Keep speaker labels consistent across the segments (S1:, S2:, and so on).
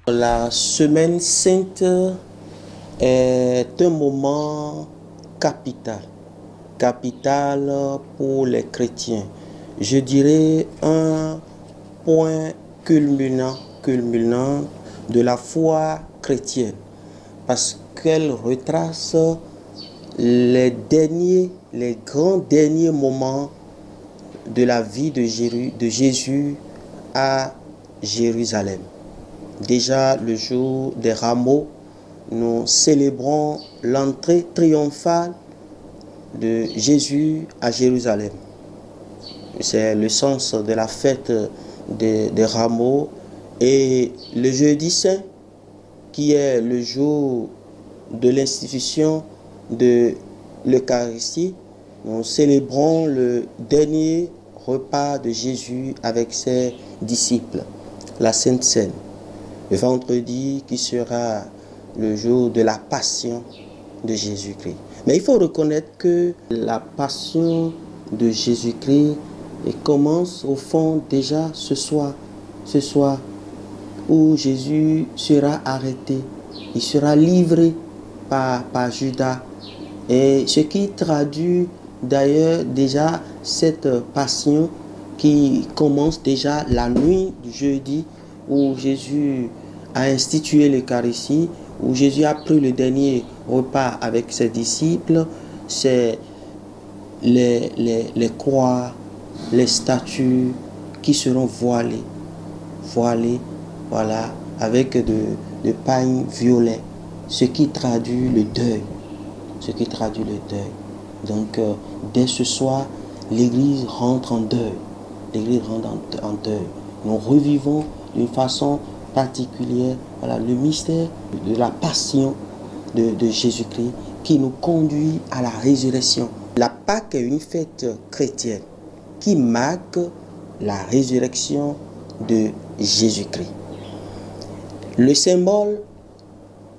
S1: La semaine sainte est un moment capital, capital pour les chrétiens. Je dirais un point culminant de la foi chrétienne, parce qu'elle retrace les grands derniers moments de la vie de Jésus à Jérusalem. Déjà le jour des rameaux, nous célébrons l'entrée triomphale de Jésus à Jérusalem. C'est le sens de la fête des rameaux. Et le jeudi saint, qui est le jour de l'institution de l'Eucharistie, nous célébrons le dernier repas de Jésus avec ses disciples, la Sainte Seine. Le vendredi qui sera le jour de la passion de Jésus-Christ. Mais il faut reconnaître que la passion de Jésus-Christ commence au fond déjà ce soir où Jésus sera arrêté, il sera livré par Judas. Et ce qui traduit d'ailleurs déjà cette passion qui commence déjà la nuit du jeudi où Jésus a institué l'Eucharistie, où Jésus a pris le dernier repas avec ses disciples. C'est les croix, les statues qui seront voilées, voilà, avec de pagne violet, ce qui traduit le deuil. Donc, dès ce soir, l'Église rentre en deuil. Nous revivons d'une façon particulière, voilà, le mystère de la passion de Jésus-Christ qui nous conduit à la résurrection. La Pâque est une fête chrétienne qui marque la résurrection de Jésus-Christ. Le symbole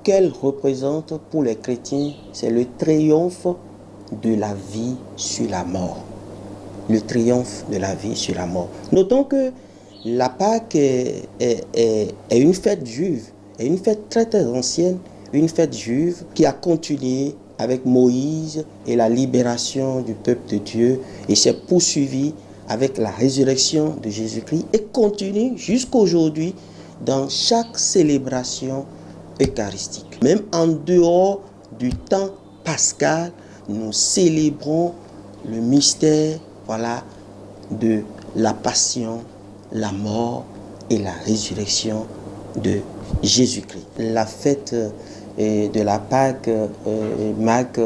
S1: qu'elle représente pour les chrétiens, c'est le triomphe de la vie sur la mort. Le triomphe de la vie sur la mort. Notons que la Pâque est une fête juive, est une fête très très ancienne, une fête juive qui a continué avec Moïse et la libération du peuple de Dieu et s'est poursuivie avec la résurrection de Jésus-Christ et continue jusqu'aujourd'hui dans chaque célébration eucharistique. Même en dehors du temps pascal, nous célébrons le mystère, voilà, de la passion, la mort et la résurrection de Jésus-Christ. La fête de la Pâque marque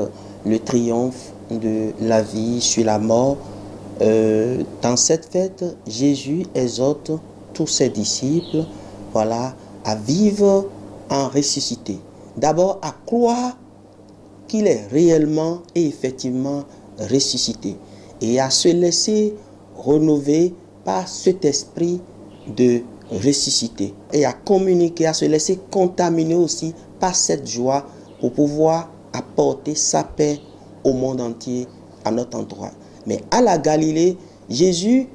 S1: le triomphe de la vie sur la mort. Dans cette fête, Jésus exhorte tous ses disciples, voilà, à vivre en ressuscité. D'abord à croire qu'il est réellement et effectivement ressuscité et à se laisser renouveler par cet esprit de ressuscité et à communiquer, à se laisser contaminer aussi par cette joie pour pouvoir apporter sa paix au monde entier à notre endroit. Mais à la Galilée, Jésus,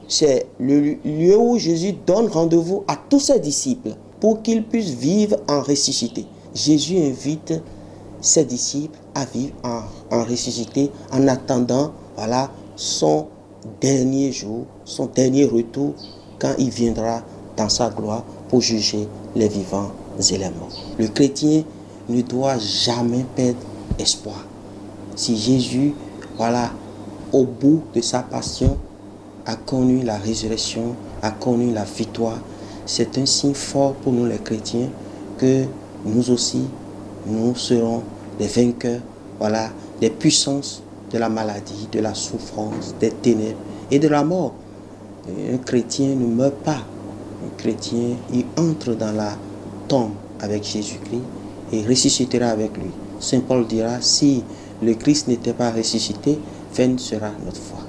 S1: c'est le lieu où Jésus donne rendez-vous à tous ses disciples pour qu'ils puissent vivre en ressuscité. Jésus invite ses disciples à vivre en ressuscité en attendant, voilà, son dernier jour, son dernier retour, quand il viendra dans sa gloire pour juger les vivants et les morts. Le chrétien ne doit jamais perdre espoir. Si Jésus, voilà, au bout de sa passion, a connu la résurrection, a connu la victoire, c'est un signe fort pour nous les chrétiens que nous aussi, nous serons des vainqueurs, voilà, des puissances de la maladie, de la souffrance, des ténèbres et de la mort. Un chrétien ne meurt pas. Un chrétien, il entre dans la tombe avec Jésus-Christ et ressuscitera avec lui. Saint Paul dira, si le Christ n'était pas ressuscité, vaine sera notre foi.